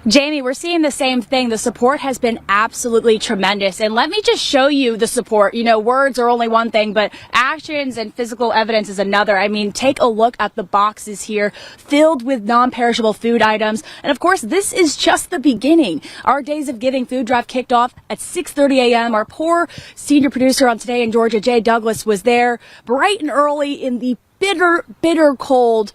Jamie, we're seeing the same thing. The support has been absolutely tremendous. And let me just show you the support. You know, words are only one thing, but actions and physical evidence is another. I mean, take a look at the boxes here filled with non-perishable food items. And of course, this is just the beginning. Our Days of Giving food drive kicked off at 6:30 a.m. Our poor senior producer on Today in Georgia, Jay Douglas, was there bright and early in the bitter, bitter cold,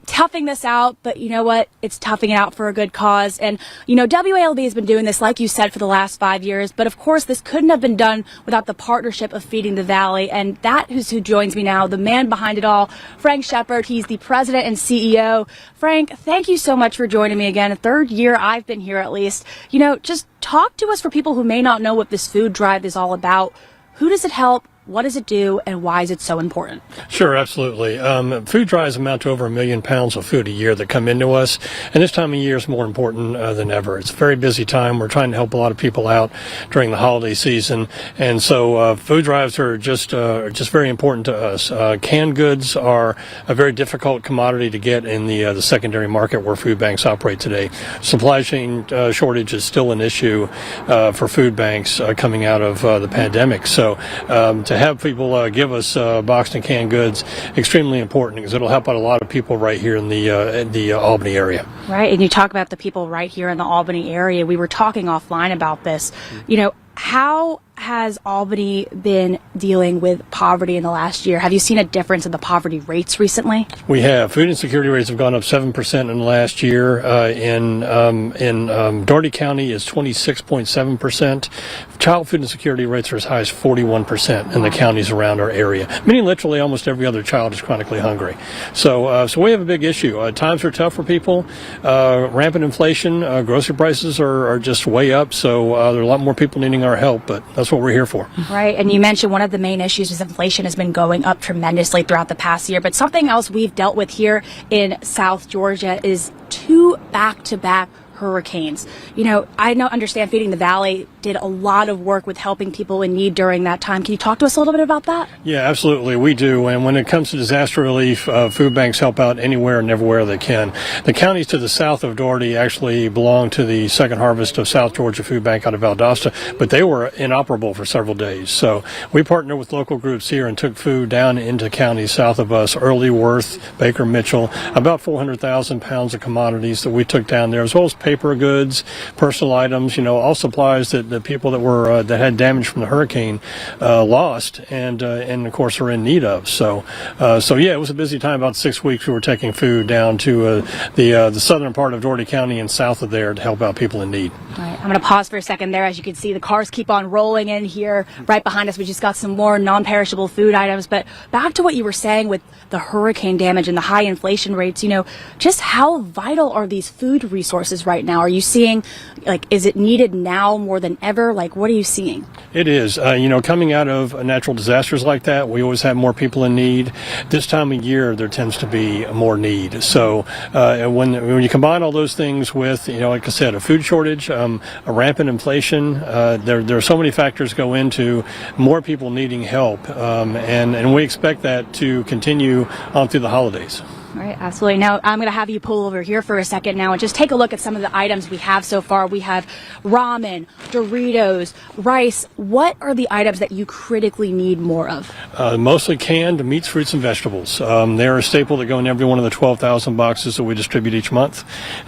toughing this out. But you know what? It's toughing it out for a good cause. And, you know, WALB has been doing this, like you said, for the last 5 years. But of course, this couldn't have been done without the partnership of Feeding the Valley. And that is who joins me now, the man behind it all, Frank Sheppard. He's the president and CEO. Frank, thank you so much for joining me again. A third year I've been here, at least. You know, just talk to us for people who may not know what this food drive is all about. Who does it help? What does it do, and why is it so important? Sure, absolutely. Food drives amount to over 1 million pounds of food a year that come into us, and this time of year is more important than ever. It's a very busy time. We're trying to help a lot of people out during the holiday season, and so food drives are just very important to us. Canned goods are a very difficult commodity to get in the secondary market where food banks operate today. Supply chain shortage is still an issue for food banks coming out of the pandemic. So to have people give us boxed and canned goods, extremely important, because it'll help out a lot of people right here in the Albany area. Right, and you talk about the people right here in the Albany area. We were talking offline about this. You know, how has Albany been dealing with poverty in the last year? Have you seen a difference in the poverty rates recently? We have. Food insecurity rates have gone up 7% in the last year. In Dougherty County is 26.7%. Child food insecurity rates are as high as 41% in the counties around our area. Meaning literally almost every other child is chronically hungry. So we have a big issue. Times are tough for people. Rampant inflation. Grocery prices are just way up. So there are a lot more people needing our help, but that's what we're here for. Right, and you mentioned one of the main issues is inflation has been going up tremendously throughout the past year, but something else we've dealt with here in South Georgia is 2 back-to-back hurricanes. You know, I understand Feeding the Valley did a lot of work with helping people in need during that time. Can you talk to us a little bit about that? Yeah, absolutely. We do. And when it comes to disaster relief, food banks help out anywhere and everywhere they can. The counties to the south of Dougherty actually belong to the Second Harvest of South Georgia Food Bank out of Valdosta, but they were inoperable for several days. So we partnered with local groups here and took food down into counties south of us, Early, Worth, Baker, Mitchell, about 400,000 pounds of commodities that we took down there, as well as paper goods, personal items, you know, all supplies that the people that had damage from the hurricane lost and of course are in need of. So yeah, it was a busy time. About 6 weeks we were taking food down to the southern part of Dougherty County and south of there to help out people in need. All right, I'm going to pause for a second there. As you can see, the cars keep on rolling in here. Right behind us, we just got some more non-perishable food items. But back to what you were saying with the hurricane damage and the high inflation rates, you know, just how vital are these food resources right now? Are you seeing, like, is it needed now more than ever? Like, what are you seeing? It is. You know, coming out of natural disasters like that, we always have more people in need. This time of year, there tends to be more need. So when you combine all those things with, you know, like I said, a food shortage, a rampant inflation, there are so many factors go into more people needing help, and we expect that to continue on through the holidays. All right, absolutely. Now, I'm going to have you pull over here for a second now and just take a look at some of the items we have so far. We have ramen, Doritos, rice. What are the items that you critically need more of? Mostly canned meats, fruits, and vegetables. They're a staple that go in every one of the 12,000 boxes that we distribute each month.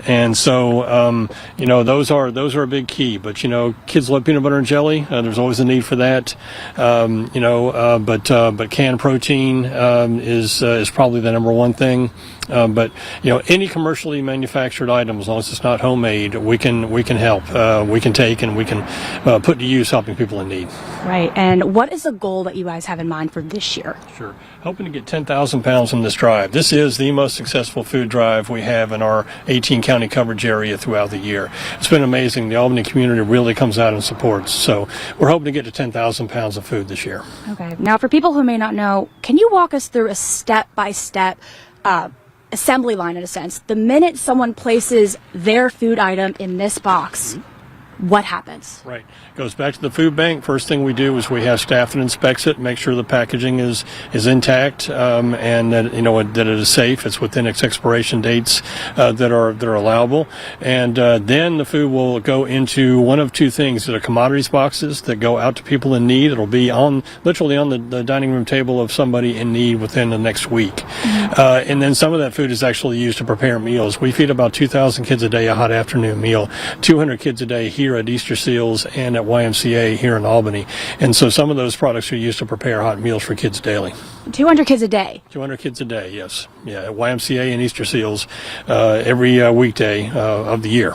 And so, you know, those are a big key. But, you know, kids love peanut butter and jelly. There's always a need for that. But canned protein is probably the number one thing. But you know, any commercially manufactured item, as long as it's not homemade, we can help. We can take and we can put to use helping people in need. Right. And what is the goal that you guys have in mind for this year? Sure. Hoping to get 10,000 pounds in this drive. This is the most successful food drive we have in our 18 county coverage area throughout the year. It's been amazing. The Albany community really comes out and supports. So we're hoping to get to 10,000 pounds of food this year. Okay. Now, for people who may not know, can you walk us through a step-by-step assembly line, in a sense? The minute someone places their food item in this box, what happens? Right. Goes back to the food bank. First thing we do is we have staff that inspects it, make sure the packaging is intact, and that that it is safe. It's within its expiration dates that are allowable. And then the food will go into one of two things: that are commodities boxes that go out to people in need. It'll be literally on the dining room table of somebody in need within the next week. And then some of that food is actually used to prepare meals. We feed about 2,000 kids a day a hot afternoon meal, 200 kids a day here at Easter Seals and at YMCA here in Albany. And so some of those products are used to prepare hot meals for kids daily. 200 kids a day? 200 kids a day, yes. Yeah, at YMCA and Easter Seals every weekday of the year.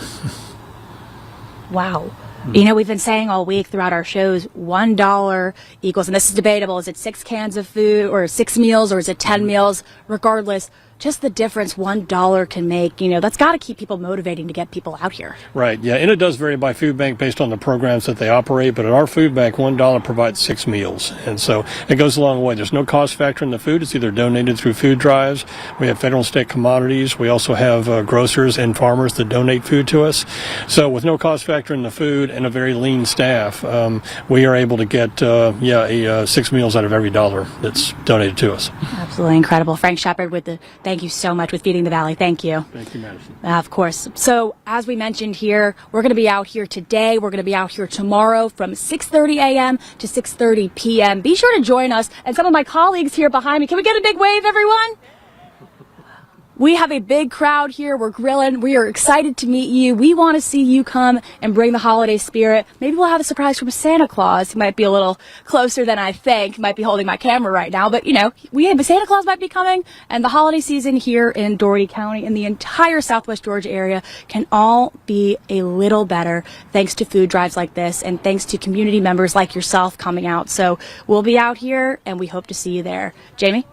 Wow. We've been saying all week throughout our shows, $1 equals, and this is debatable, is it 6 cans of food or 6 meals or is it 10 meals? Regardless, just the difference $1 can make, that's got to keep people motivating to get people out here. Right, yeah, and it does vary by food bank based on the programs that they operate, but at our food bank, $1 provides 6 meals, and so it goes a long way. There's no cost factor in the food. It's either donated through food drives. We have federal and state commodities. We also have grocers and farmers that donate food to us. So with no cost factor in the food and a very lean staff, we are able to get 6 meals out of every dollar that's donated to us. Absolutely incredible. Frank Sheppard thank you so much with Feeding the Valley. Thank you. Thank you, Madison. Of course. So as we mentioned here, we're going to be out here today. We're going to be out here tomorrow from 6:30 a.m. to 6:30 p.m. Be sure to join us and some of my colleagues here behind me. Can we get a big wave, everyone? We have a big crowd here. We're grilling. We are excited to meet you. We want to see you come and bring the holiday spirit. Maybe we'll have a surprise from Santa Claus. He might be a little closer than I think. He might be holding my camera right now. But, Santa Claus might be coming. And the holiday season here in Dougherty County and the entire Southwest Georgia area can all be a little better thanks to food drives like this and thanks to community members like yourself coming out. So we'll be out here and we hope to see you there. Jamie?